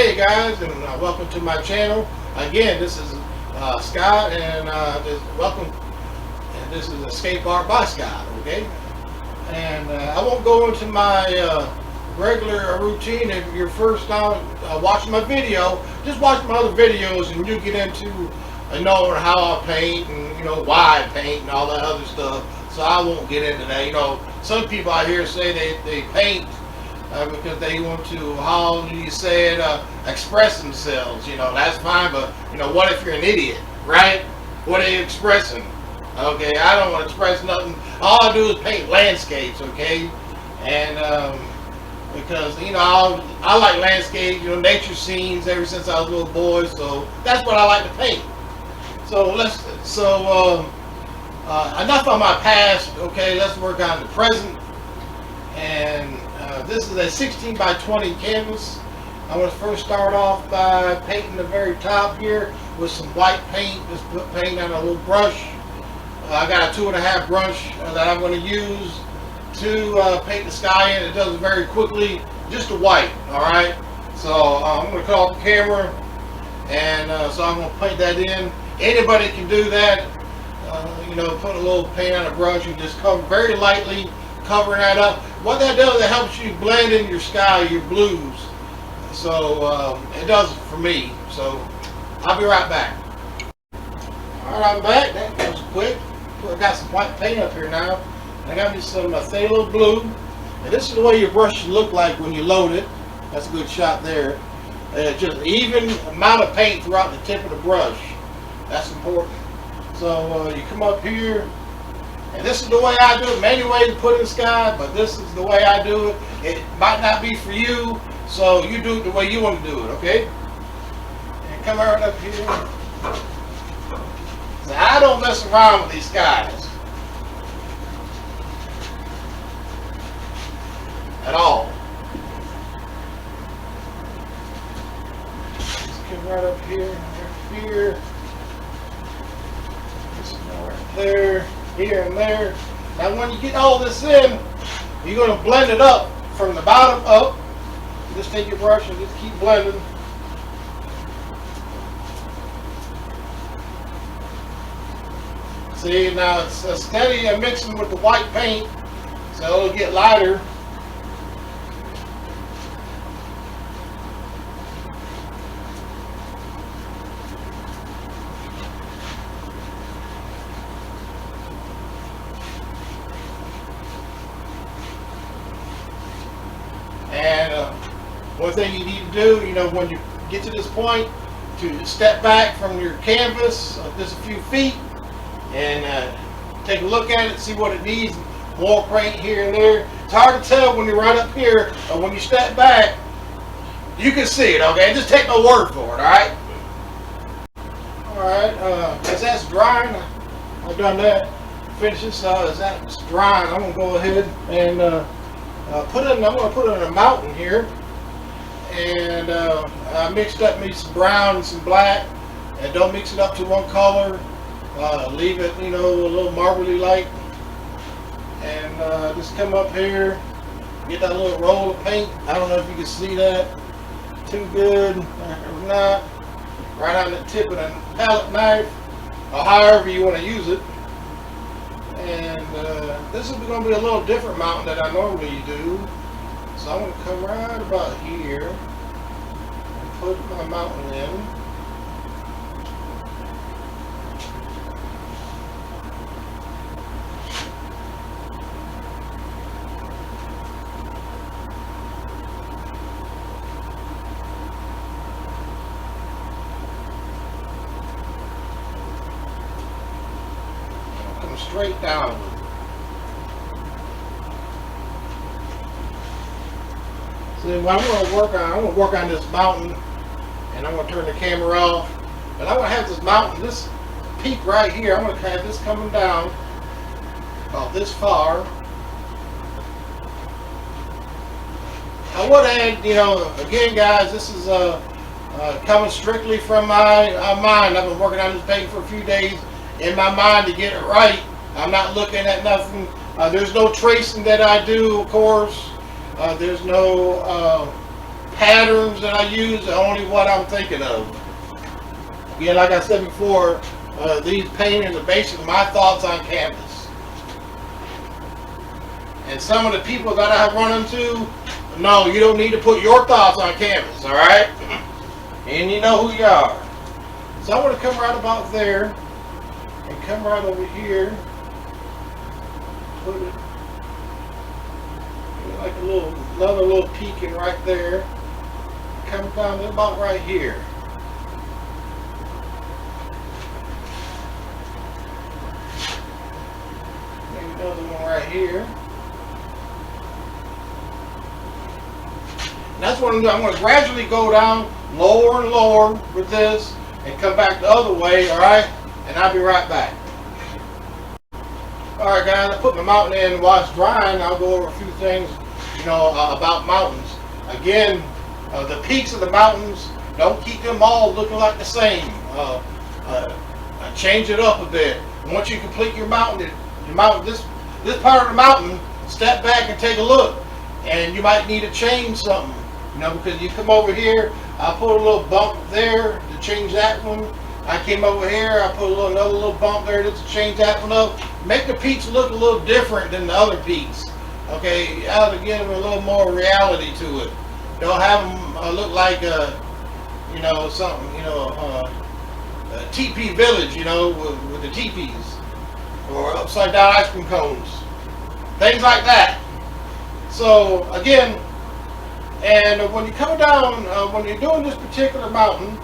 Hey guys, and welcome to my channel. Again, this is Scott, and welcome. And this is Escape Art by Scott. Okay, and I won't go into my regular routine. If you're first time watching my video, just watch my other videos, and you get into knowing how I paint and why I paint and all that other stuff. So I won't get into that. Some people out here say they paint because they want to, how do you say it, express themselves. That's fine, but what if you're an idiot, right? What are you expressing? Okay, I don't want to express nothing. All I do is paint landscapes, okay? And because I like landscapes, nature scenes ever since I was a little boy, so that's what I like to paint. So enough on my past. Okay, let's work on the present. And this is a 16 by 20 canvas. I'm going to first start off by painting the very top here with some white paint. Just put paint on a little brush. I got a 2.5 brush that I'm going to use to paint the sky in. It does it very quickly, just the white. All right. So I'm going to cut off the camera, and so I'm going to paint that in. Anybody can do that. Put a little paint on a brush and just cover very lightly, covering that up. What that does, it helps you blend in your sky, your blues. So it does it for me. So I'll be right back. All right, I'm back. That was quick. I got some white paint up here now. I got me some phthalo blue. And this is the way your brush should look like when you load it. That's a good shot there. Just even amount of paint throughout the tip of the brush. That's important. So you come up here, and this is the way I do it. Many ways to put in the sky, but this is the way I do it. It might not be for you, so you do it the way you want to do it, okay? And come right up here. So I don't mess around with these skies at all. Just come right up here, right here. Right there, here and there. Now when you get all this in, you're going to blend it up from the bottom up. Just take your brush and just keep blending. See, now it's steady mixing with the white paint, so it'll get lighter. And one thing you need to do, when you get to this point, to step back from your canvas just a few feet and take a look at it, see what it needs, more paint here and there. It's hard to tell when you're right up here, but when you step back, you can see it, okay? Just take my word for it, all right? All right, as that's drying, I've done that. Finish this, as that's drying, I'm going to go ahead and I'm going to put it in a mountain here, and I mixed up me some brown and some black, and don't mix it up to one color. Leave it, a little marbly light, and just come up here, get that little roll of paint. I don't know if you can see that too good or not. Right on the tip of the palette knife, or however you want to use it. And this is going to be a little different mountain than I normally do. So I'm going to come right about here and put my mountain in. Come straight down. See, what I'm going to work on this mountain, and I'm going to turn the camera off. But I'm going to have this mountain, this peak right here. I'm going to have this coming down about this far. I would add, again, guys, this is coming strictly from my mind. I've been working on this paint for a few days in my mind to get it right. I'm not looking at nothing. There's no tracing that I do, of course. There's no patterns that I use are only what I'm thinking of. Again, like I said before, these paintings are basically my thoughts on canvas. And some of the people that I run into, no, you don't need to put your thoughts on canvas, all right? And you know who you are. So I'm going to come right about there and come right over here. Put it like another little peeking right there. Come down to about right here. Maybe another one right here. And that's what I'm doing. I'm going to gradually go down lower and lower with this and come back the other way, alright? And I'll be right back. Alright guys, I put my mountain in while it's drying. I'll go over a few things, about mountains. Again, the peaks of the mountains, don't keep them all looking like the same. Change it up a bit. Once you complete your mountain, this part of the mountain, step back and take a look. And you might need to change something. Because you come over here, I put a little bump there to change that one. I came over here, I put another little bump there to change that one up. Make the peaks look a little different than the other peaks. Okay, I have to give them a little more reality to it. Don't have them look like something, a teepee village, with the teepees, or upside down ice cream cones, things like that. So again, and when you come down, when you're doing this particular mountain,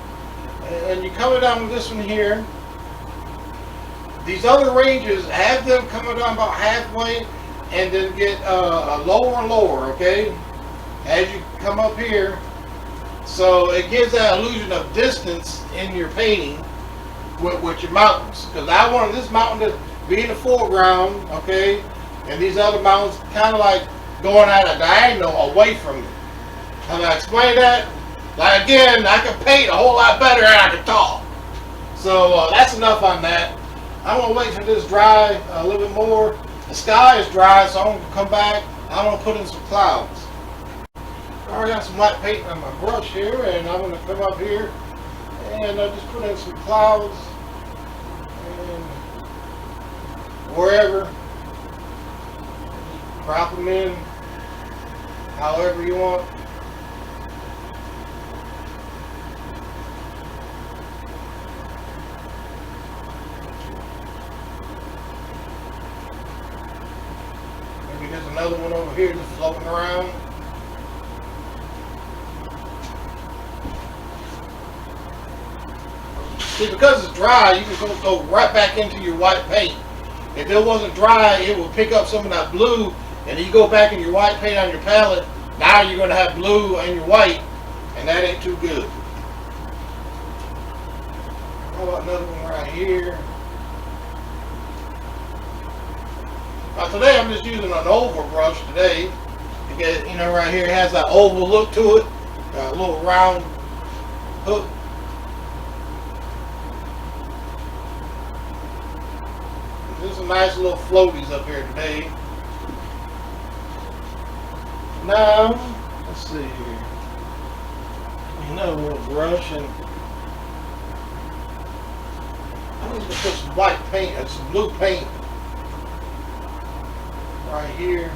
and you're coming down with this one here, these other ranges, have them coming down about halfway, and then get lower and lower, okay, as you come up here. So it gives that illusion of distance in your painting with your mountains. Because I wanted this mountain to be in the foreground, okay, and these other mountains kind of like going at a diagonal away from it. Have I explained that? Like again, I can paint a whole lot better than I can talk. So that's enough on that. I'm going to wait for this dry a little bit more. The sky is dry, so I'm going to come back. I'm going to put in some clouds. I already got some white paint on my brush here, and I'm going to come up here and just put in some clouds and wherever. Crop them in however you want. Maybe there's another one over here just floating around. See, because it's dry, you can go right back into your white paint. If it wasn't dry, it will pick up some of that blue, and you go back in your white paint on your palette. Now you're going to have blue and your white, and that ain't too good. How about another one right here? Now today I'm just using an oval brush today. Because, right here it has that oval look to it, a little round hook. There's some nice little floaties up here today. Now, let's see here. Another little brush, and I'm going to put some white paint, some blue paint right here.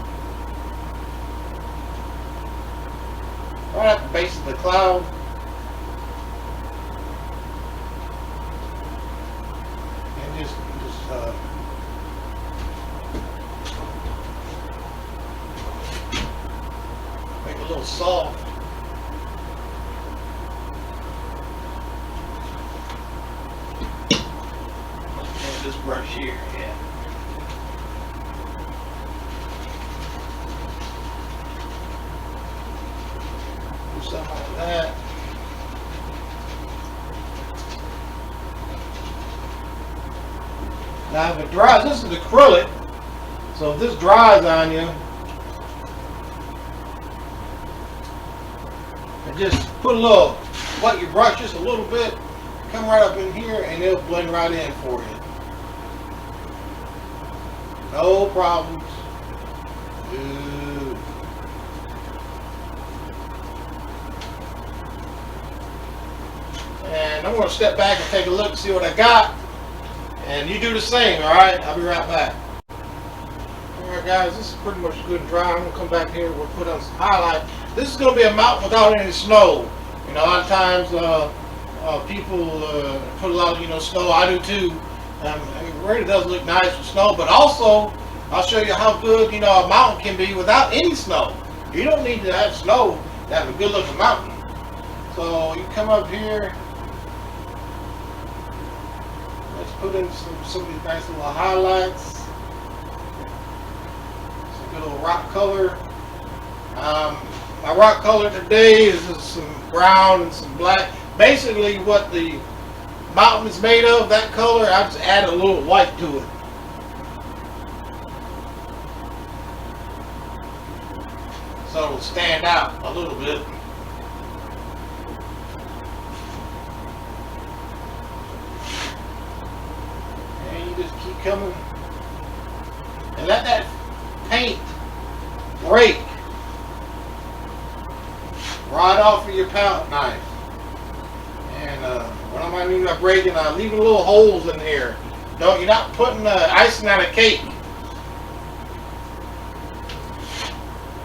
Right at the base of the cloud. And just make it a little soft. And this brush here, yeah. Do something like that. Now if it dries, this is acrylic, so if this dries on you, and just put a little, wet your brush just a little bit, come right up in here and it'll blend right in for you. No problems. Good. And I'm going to step back and take a look and see what I got. And you do the same, all right? I'll be right back. All right, guys, this is pretty much good and dry. I'm going to come back here and we'll put on some highlight. This is going to be a mountain without any snow. You know, a lot of times people put a lot of, snow. I do too. It really does look nice with snow, but also I'll show you how good, a mountain can be without any snow. You don't need to have snow to have a good looking mountain. So you come up here. Let's put in some of these nice little highlights. Some good little rock color. My rock color today is just some brown and some black. Basically what the mountain is made of, that color, I just add a little white to it. So it'll stand out a little bit. And you just keep coming and let that paint break right off of your palette knife. And when I'm leaving my breaking, I'm leaving little holes in here. You're not putting icing on a cake.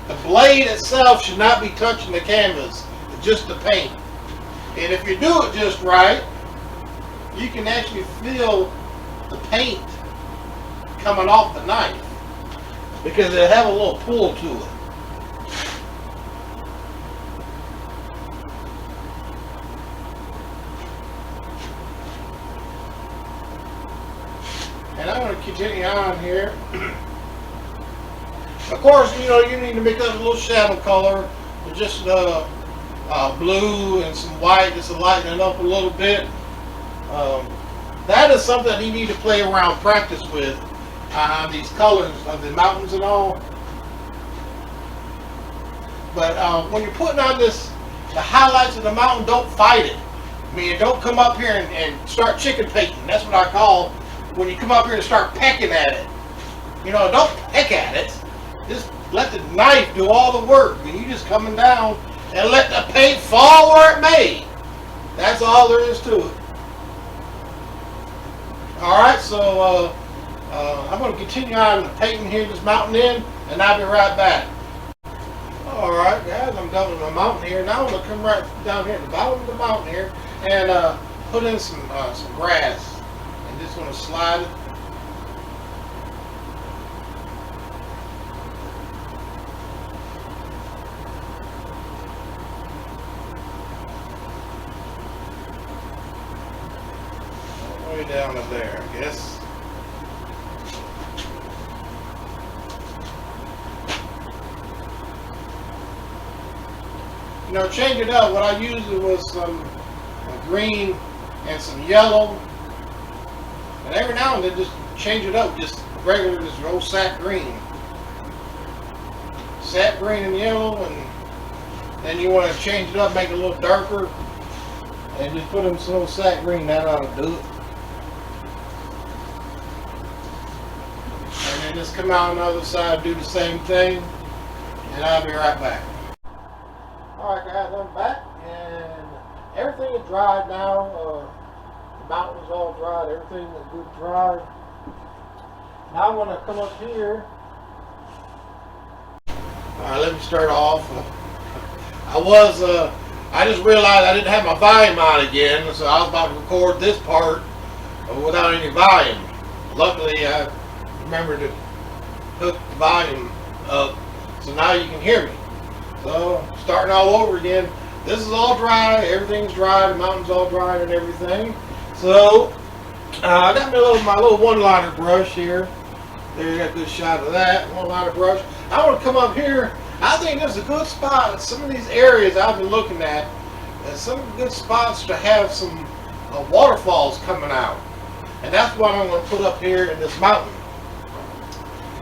The blade itself should not be touching the canvas, just the paint. And if you do it just right, you can actually feel the paint coming off the knife because it'll have a little pull to it. And I'm going to continue on here. Of course, you need to make up a little shadow color with just blue and some white just to lighten it up a little bit. That is something that you need to play around, practice with these colors of the mountains and all. But when you're putting on the highlights of the mountain, don't fight it. I mean, don't come up here and start chicken painting. That's what I call when you come up here and start pecking at it. Don't peck at it. Just let the knife do all the work. And you just coming down and let the paint fall where it may. That's all there is to it. Alright, so I'm going to continue on painting here this mountain in, and I'll be right back. Alright guys, I'm done with my mountain here. Now I'm going to come right down here at the bottom of the mountain here and put in some grass. And just going to slide it. Way down to there, I guess. Change it up. What I used was some green and some yellow. And every now and then just change it up, just regular, just old sap green. Sap green and yellow, and then you want to change it up, make it a little darker, and just put in some old sap green. That ought to do it. And then just come out on the other side, do the same thing, and I'll be right back. Alright guys, I'm back, and everything is dried now. The mountain's all dried, everything is good dried. Now I'm going to come up here. Alright, let me start off. I just realized I didn't have my volume on again, so I was about to record this part without any volume. Luckily, I remembered to hook the volume up, so now you can hear me. So, starting all over again. This is all dry, everything's dry, the mountain's all dry and everything. So, I got my little one-liner brush here. There, you got a good shot of that, one-liner brush. I want to come up here. I think there's a good spot. Some of these areas I've been looking at, there's some good spots to have some waterfalls coming out. And that's what I'm going to put up here in this mountain.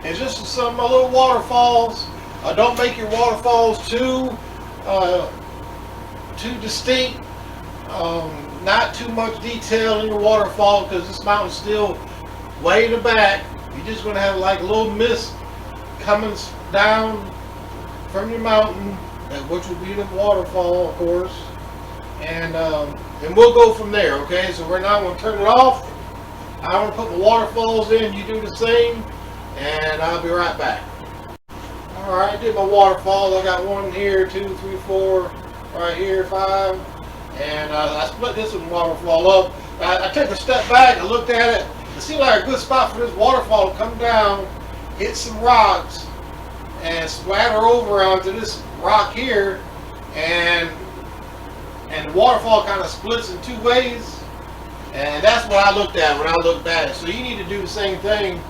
It's just some little waterfalls. Don't make your waterfalls too distinct. Not too much detail in your waterfall, because this mountain's still way in the back. You're just going to have like a little mist coming down from your mountain, which will be the waterfall, of course. And and we'll go from there, okay? So right now I'm going to turn it off. I want to put my waterfalls in. You do the same, and I'll be right back. All right, I did my waterfalls. I got 1 here, 2, 3, 4, right here, 5, and I split this one waterfall up. I took a step back. I looked at it. It seemed like a good spot for this waterfall to come down, hit some rocks, and splatter over onto this rock here, and the waterfall kind of splits in 2 ways, and that's what I looked at when I looked at it. So you need to do the same thing,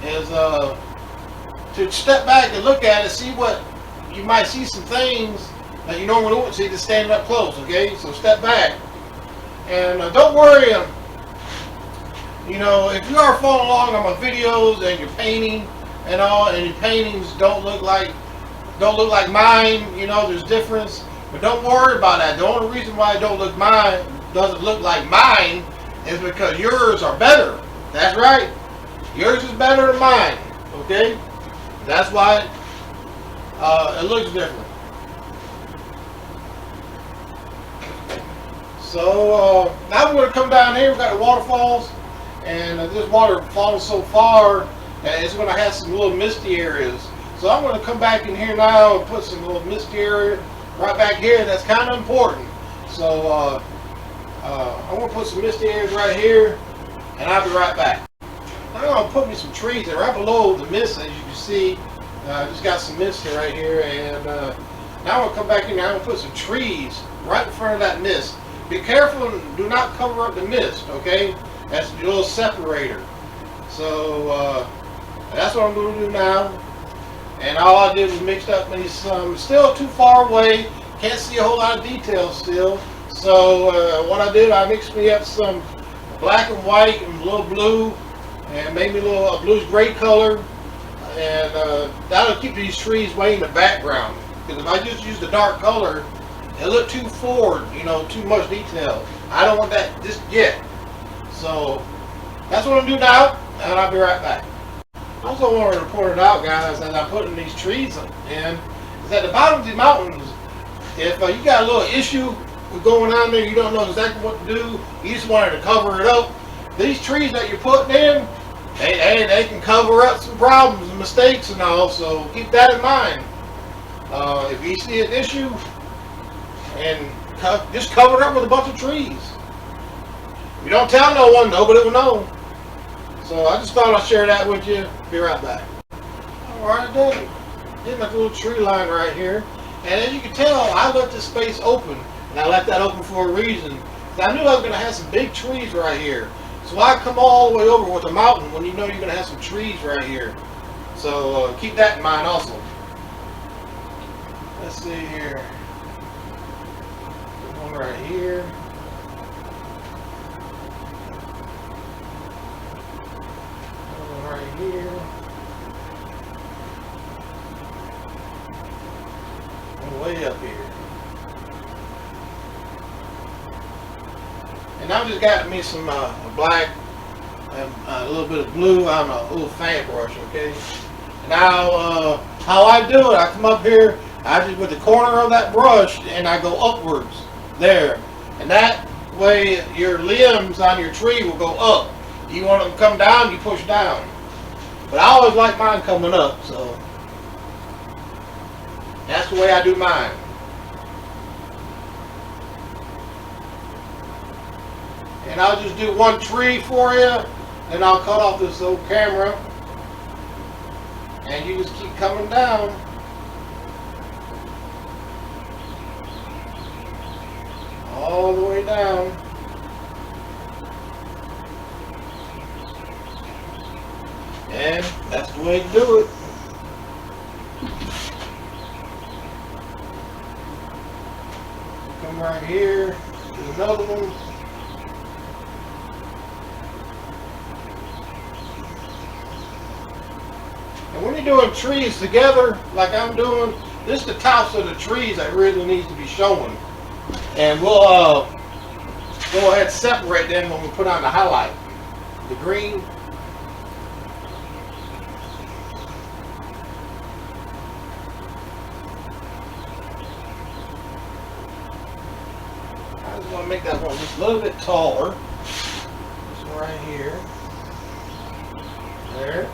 is to step back and look at it, see what you might see, some things that you normally wouldn't see, just standing up close. Okay, so step back, and don't worry. You know, if you are following along on my videos and you're painting and all, and your paintings don't look like mine, you know, there's difference. But don't worry about that. The only reason why it doesn't look like mine is because yours are better. That's right. Yours is better than mine. Okay? That's why it looks different. So now we're going to come down here. We've got the waterfalls, and this water falling so far that it's going to have some little misty areas. So I'm going to come back in here now and put some little misty area right back here. That's kind of important. So I'm going to put some misty areas right here, and I'll be right back. I'm going to put me some trees, and right below the mist, as you can see, I just got some mist right here, and now I'm going to come back in there. I'm going to put some trees right in front of that mist. Be careful and do not cover up the mist, okay? That's the little separator. So that's what I'm going to do now. And all I did was mix up me some, still too far away, can't see a whole lot of details still. So what I did, I mixed me up some black and white and a little blue, and made me a little bluish gray color. And that'll keep these trees way in the background. Because if I just use the dark color, it'll look too forward, you know, too much detail. I don't want that just yet. So that's what I'm doing now, and I'll be right back. I also wanted to point it out, guys, as I'm putting these trees in, is at the bottom of the mountains, if you got a little issue with going on there, you don't know exactly what to do, you just wanted to cover it up, these trees that you're putting in, they can cover up some problems and mistakes and all, so keep that in mind. If you see an issue, and just cover it up with a bunch of trees. If you don't tell no one, nobody will know. So I just thought I'd share that with you. Be right back. Alright, done. Did my little tree line right here. And as you can tell, I left this space open. And I left that open for a reason. I knew I was going to have some big trees right here. So I come all the way over with the mountain when you know you're going to have some trees right here. So keep that in mind also. Let's see here. One right here. One right here. One way up here. And I've just got me some black and a little bit of blue on a little fan brush, okay? Now, how I do it, I come up here, I just with the corner of that brush, and I go upwards there. And that way, your limbs on your tree will go up. You want them to come down, you push down. But I always like mine coming up, so that's the way I do mine. And I'll just do one tree for you, and I'll cut off this old camera, and you just keep coming down. All the way down. And that's the way to do it. Come right here, do another one. And when you're doing trees together, like I'm doing, this is the tops of the trees that really needs to be showing. And we'll go ahead and separate them when we put on the highlight. The green. I just want to make that one just a little bit taller. This one right here. There.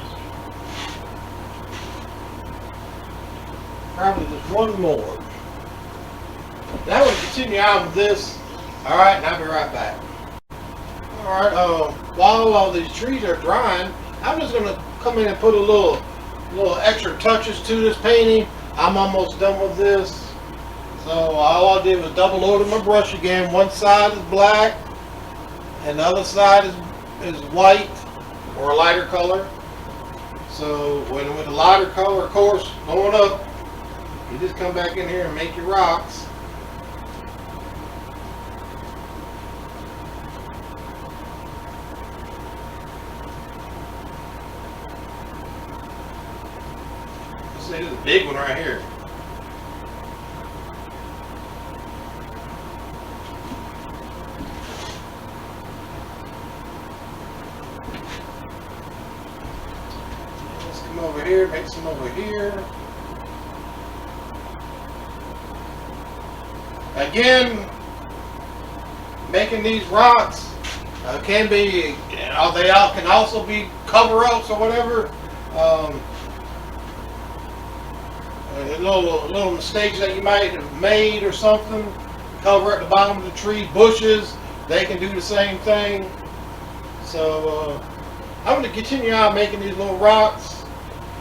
Probably just one more. Now we'll continue on with this. Alright, and I'll be right back. Alright, while all these trees are drying, I'm just going to come in and put a little extra touches to this painting. I'm almost done with this. So all I did was double loaded my brush again. One side is black and the other side is white or a lighter color. So with a lighter color, of course, going up, you just come back in here and make your rocks. See, this is a big one right here. Let's come over here, make some over here. Again, making these rocks can be, they all can also be cover-ups or whatever. Little mistakes that you might have made or something. Cover at the bottom of the tree, bushes, they can do the same thing. So I'm going to continue on making these little rocks,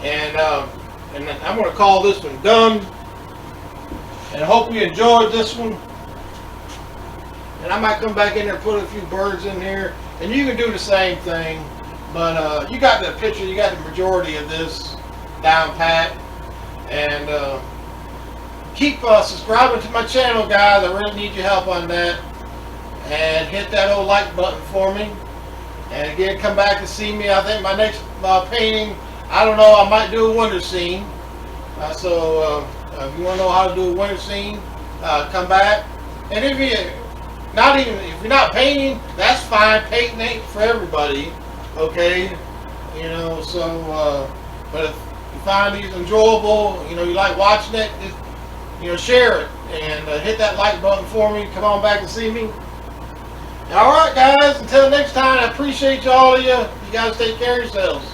and I'm going to call this one done. And I hope you enjoyed this one. And I might come back in there and put a few birds in here. And you can do the same thing. But you got the picture, you got the majority of this down pat. And keep subscribing to my channel, guys. I really need your help on that. And hit that old like button for me. And again, come back to see me. I think my next painting, I don't know, I might do a winter scene. If you want to know how to do a winter scene, come back. And if you're not painting, that's fine. Painting ain't for everybody, okay? You know, so but if you find these enjoyable, you like watching it, just, share it and hit that like button for me. Come on back and see me. All right, guys. Until next time, I appreciate all of you. You guys take care of yourselves.